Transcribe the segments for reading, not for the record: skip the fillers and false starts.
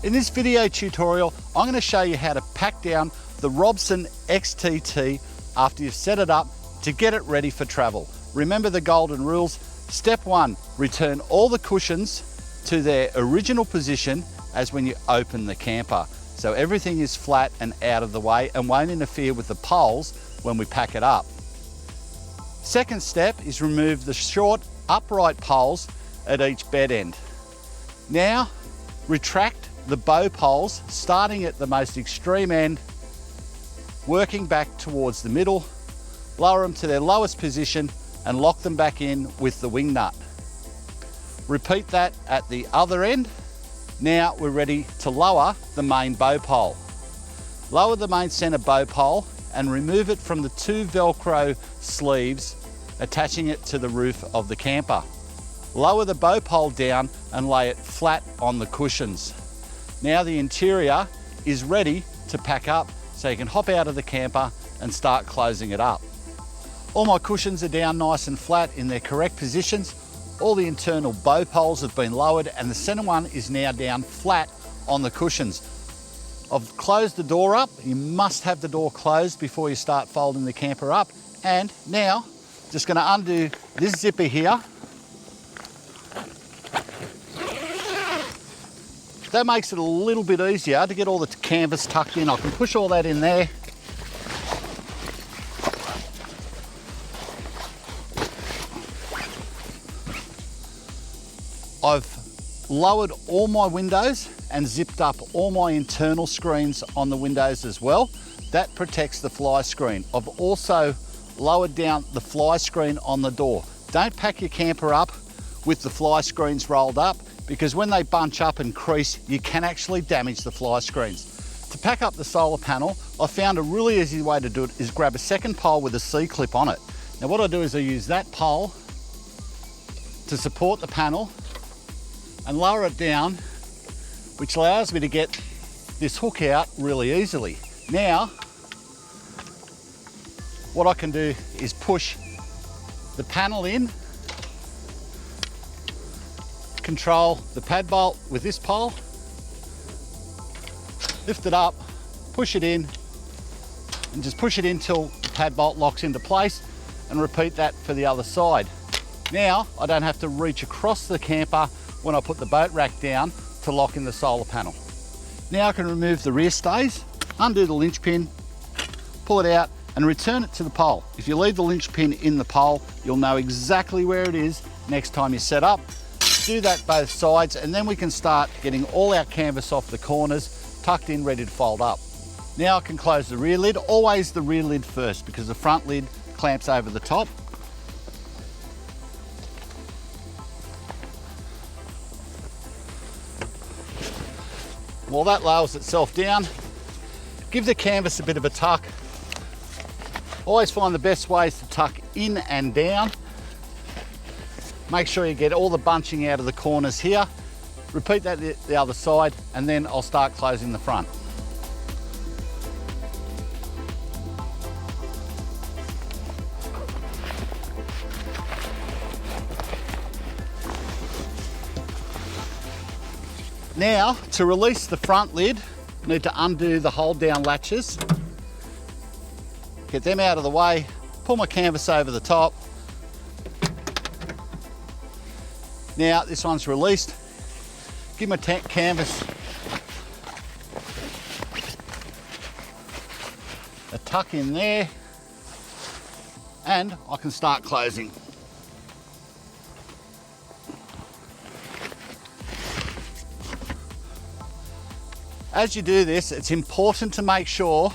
In this video tutorial, I'm going to show you how to pack down the Robson XTT after you've set it up to get it ready for travel. Remember the golden rules. Step 1, return all the cushions to their original position as when you open the camper. So everything is flat and out of the way and won't interfere with the poles when we pack it up. Second step is remove the short upright poles at each bed end. Now retract the bow poles starting at the most extreme end, working back towards the middle, lower them to their lowest position and lock them back in with the wing nut. Repeat that at the other end. Now we're ready to lower the main bow pole. Lower the main center bow pole and remove it from the 2 Velcro sleeves attaching it to the roof of the camper. Lower the bow pole down and lay it flat on the cushions. Now the interior is ready to pack up so you can hop out of the camper and start closing it up. All my cushions are down nice and flat in their correct positions. All the internal bow poles have been lowered and the center one is now down flat on the cushions. I've closed the door up. You must have the door closed before you start folding the camper up. And now, just going to undo this zipper here. That makes it a little bit easier to get all the canvas tucked in. I can push all that in there. I've lowered all my windows and zipped up all my internal screens on the windows as well. That protects the fly screen. I've also lowered down the fly screen on the door. Don't pack your camper up with the fly screens rolled up, because when they bunch up and crease, you can actually damage the fly screens. To pack up the solar panel, I found a really easy way to do it is grab a second pole with a C-clip on it. Now what I do is I use that pole to support the panel and lower it down, which allows me to get this hook out really easily. Now, what I can do is push the panel in, control the pad bolt with this pole, lift it up, push it in, and just push it in till the pad bolt locks into place, and repeat that for the other side. Now, I don't have to reach across the camper when I put the boat rack down to lock in the solar panel. Now I can remove the rear stays, undo the linch pin, pull it out, and return it to the pole. If you leave the linch pin in the pole, you'll know exactly where it is next time you set up. Do that both sides, and then we can start getting all our canvas off the corners, tucked in, ready to fold up. Now I can close the rear lid, always the rear lid first, because the front lid clamps over the top. While that lowers itself down, give the canvas a bit of a tuck. Always find the best ways to tuck in and down. Make sure you get all the bunching out of the corners here. Repeat that the other side, and then I'll start closing the front. Now, to release the front lid, I need to undo the hold down latches. Get them out of the way, pull my canvas over the top. Now this one's released. Give my canvas a tuck in there, and I can start closing. As you do this, it's important to make sure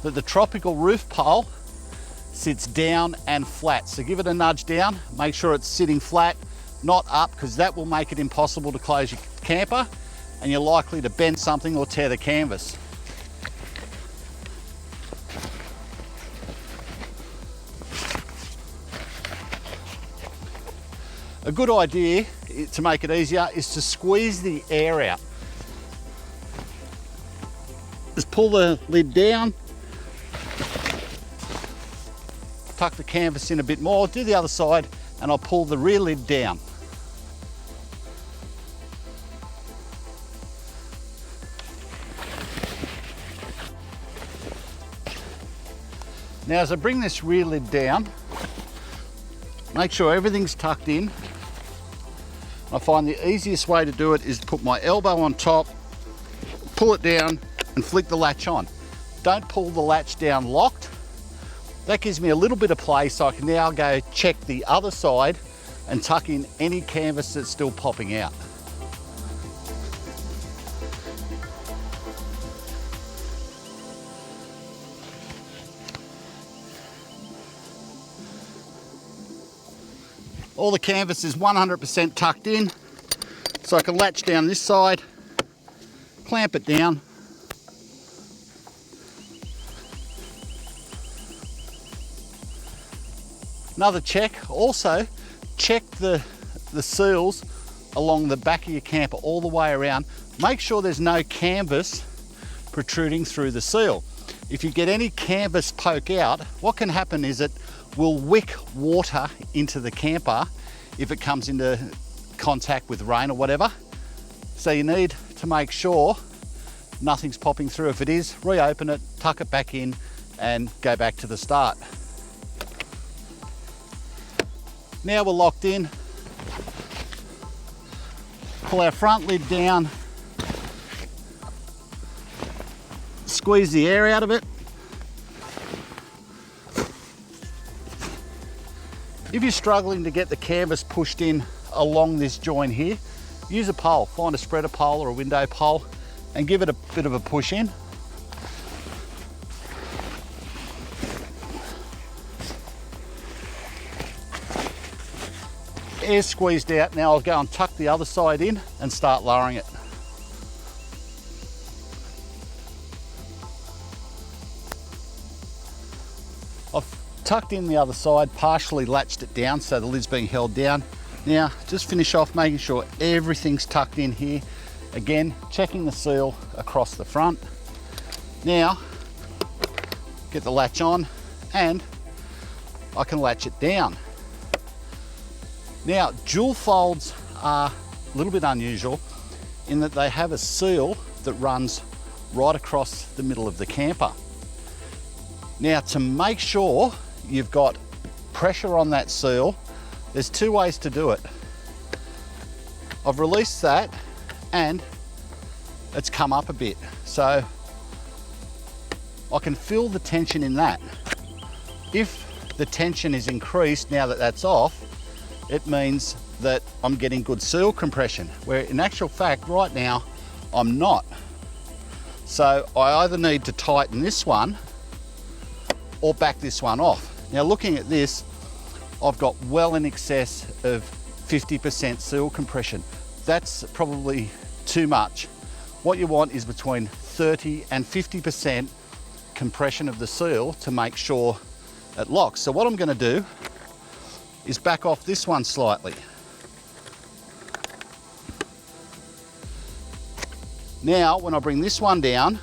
that the tropical roof pole sits down and flat. So give it a nudge down, make sure it's sitting flat, not up, because that will make it impossible to close your camper and you're likely to bend something or tear the canvas. A good idea to make it easier is to squeeze the air out. Just pull the lid down, tuck the canvas in a bit more, do the other side, and I'll pull the rear lid down. Now as I bring this rear lid down, make sure everything's tucked in. I find the easiest way to do it is to put my elbow on top, pull it down and flick the latch on. Don't pull the latch down locked. That gives me a little bit of play so I can now go check the other side and tuck in any canvas that's still popping out. All the canvas is 100% tucked in, so I can latch down this side, clamp it down. Another check, also check the seals along the back of your camper all the way around. Make sure there's no canvas protruding through the seal. If you get any canvas poke out, what can happen is it will wick water into the camper if it comes into contact with rain or whatever. So you need to make sure nothing's popping through. If it is, reopen it, tuck it back in and go back to the start. Now we're locked in. Pull our front lid down, squeeze the air out of it. If you're struggling to get the canvas pushed in along this joint here, use a pole. Find a spreader pole or a window pole and give it a bit of a push in. Air squeezed out. Now I'll go and tuck the other side in and start lowering it. I've tucked in the other side, partially latched it down so the lid's being held down. Now just finish off making sure everything's tucked in here. Again, checking the seal across the front. Now get the latch on and I can latch it down. Now, dual folds are a little bit unusual in that they have a seal that runs right across the middle of the camper. Now, to make sure you've got pressure on that seal, there's two ways to do it. I've released that and it's come up a bit. So I can feel the tension in that. If the tension is increased now that that's off, it means that I'm getting good seal compression, where in actual fact right now I'm not. So I either need to tighten this one or back this one off. Now looking at this, I've got well in excess of 50% seal compression. That's probably too much. What you want is between 30 and 50% compression of the seal to make sure it locks. So what I'm going to do is back off this one slightly. Now, when I bring this one down,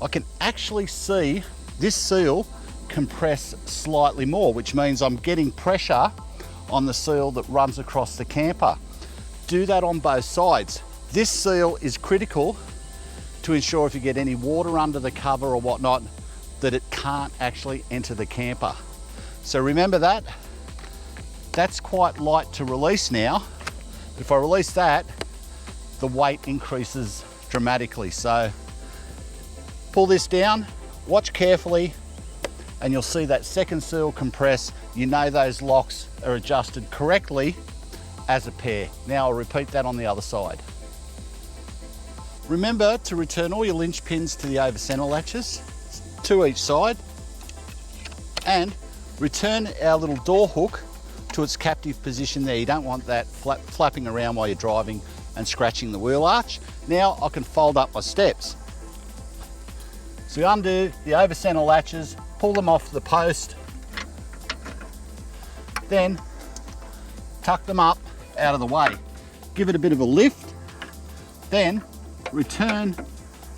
I can actually see this seal compress slightly more, which means I'm getting pressure on the seal that runs across the camper. Do that on both sides. This seal is critical to ensure if you get any water under the cover or whatnot, that it can't actually enter the camper. So remember that. That's quite light to release now. If I release that, the weight increases dramatically. So pull this down, watch carefully, and you'll see that second seal compress. You know those locks are adjusted correctly as a pair. Now I'll repeat that on the other side. Remember to return all your linch pins to the over center latches, to each side, and return our little door hook to its captive position there. You don't want that flapping around while you're driving and scratching the wheel arch. Now I can fold up my steps. So you undo the over center latches, pull them off the post, then tuck them up out of the way. Give it a bit of a lift, then return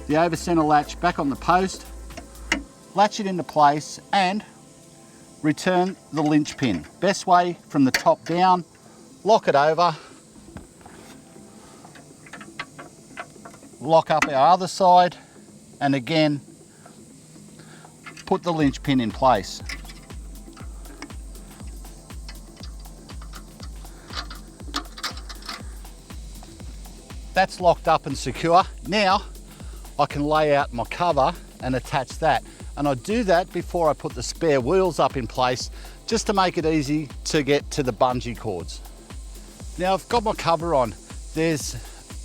the over center latch back on the post, latch it into place and return the linch pin. Best way from the top down, lock it over, lock up our other side, and again, put the linchpin in place. That's locked up and secure. Now I can lay out my cover and attach that. And I do that before I put the spare wheels up in place, just to make it easy to get to the bungee cords. Now I've got my cover on. There's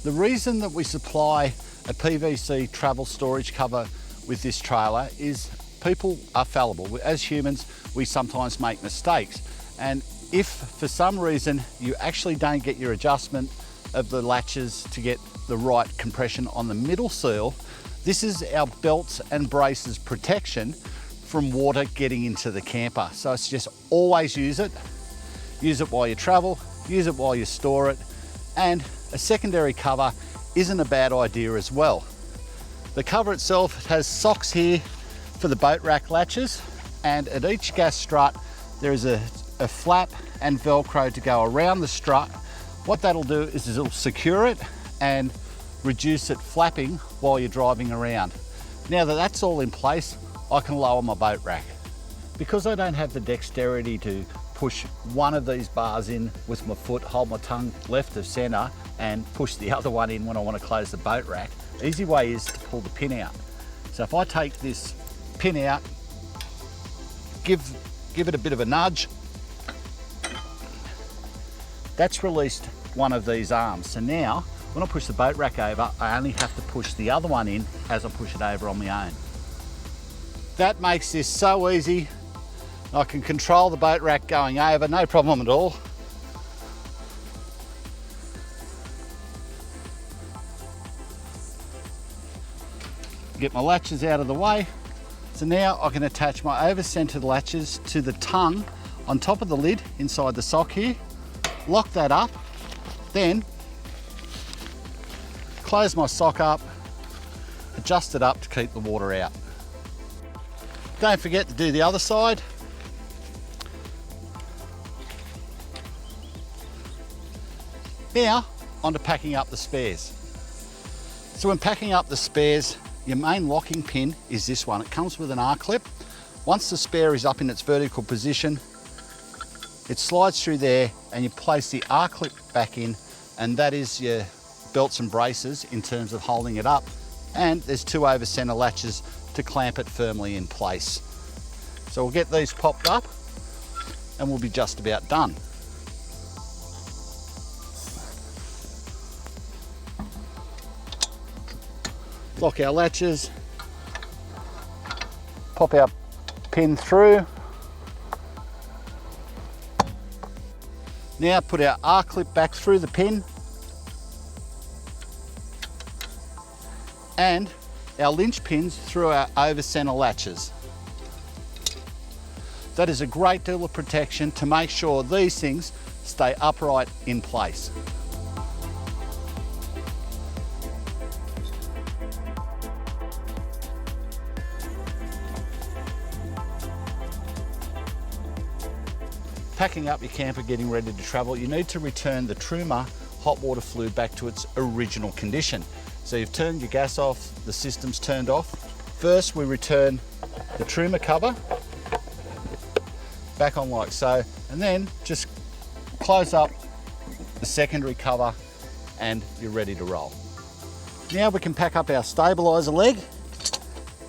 the reason that we supply a PVC travel storage cover with this trailer is people are fallible. As humans, we sometimes make mistakes. And if for some reason you actually don't get your adjustment of the latches to get the right compression on the middle seal, this is our belts and braces protection from water getting into the camper. So it's just always use it. Use it while you travel, use it while you store it, and a secondary cover isn't a bad idea as well. The cover itself has socks here for the boat rack latches, and at each gas strut there is a flap and Velcro to go around the strut. What that'll do is it'll secure it and reduce it flapping while you're driving around. Now that that's all in place, I can lower my boat rack. Because I don't have the dexterity to push one of these bars in with my foot, hold my tongue left of center, and push the other one in when I want to close the boat rack, the easy way is to pull the pin out. So if I take this pin out, give it a bit of a nudge, that's released one of these arms. So now, when I push the boat rack over, I only have to push the other one in as I push it over on my own. That makes this so easy. I can control the boat rack going over, no problem at all. Get my latches out of the way. So now I can attach my over-centered latches to the tongue on top of the lid inside the sock here. Lock that up, then close my sock up, adjust it up to keep the water out. Don't forget to do the other side. Now, on to packing up the spares. So when packing up the spares, your main locking pin is this one. It comes with an R-clip. Once the spare is up in its vertical position, it slides through there and you place the R-clip back in, and that is your belts and braces in terms of holding it up. And there's two over center latches to clamp it firmly in place. So we'll get these popped up and we'll be just about done. Lock our latches, pop our pin through. Now put our R-clip back through the pin and our linch pins through our over center latches. That is a great deal of protection to make sure these things stay upright in place. Packing up your camper, getting ready to travel, you need to return the Truma hot water fluid back to its original condition. So you've turned your gas off, the system's turned off. First we return the Truma cover back on like so, and then just close up the secondary cover and you're ready to roll. Now we can pack up our stabiliser leg.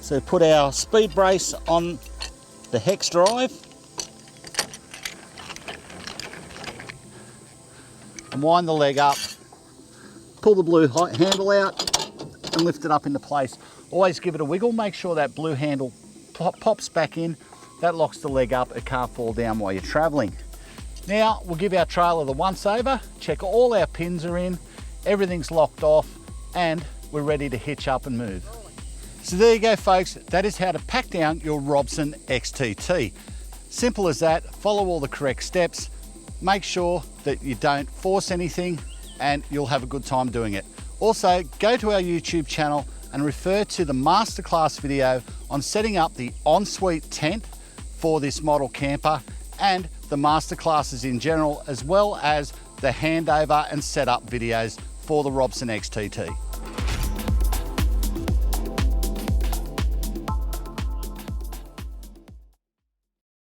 So put our speed brace on the hex drive and wind the leg up, pull the blue handle out and lift it up into place. Always give it a wiggle, make sure that blue handle pops back in. That locks the leg up, it can't fall down while you're traveling. Now we'll give our trailer the once over, check all our pins are in, everything's locked off, and we're ready to hitch up and move. So there you go folks, that is how to pack down your Robson XTT. Simple as that, follow all the correct steps, make sure that you don't force anything, and you'll have a good time doing it. Also, go to our YouTube channel and refer to the masterclass video on setting up the ensuite tent for this model camper and the masterclasses in general, as well as the handover and setup videos for the Robson XTT.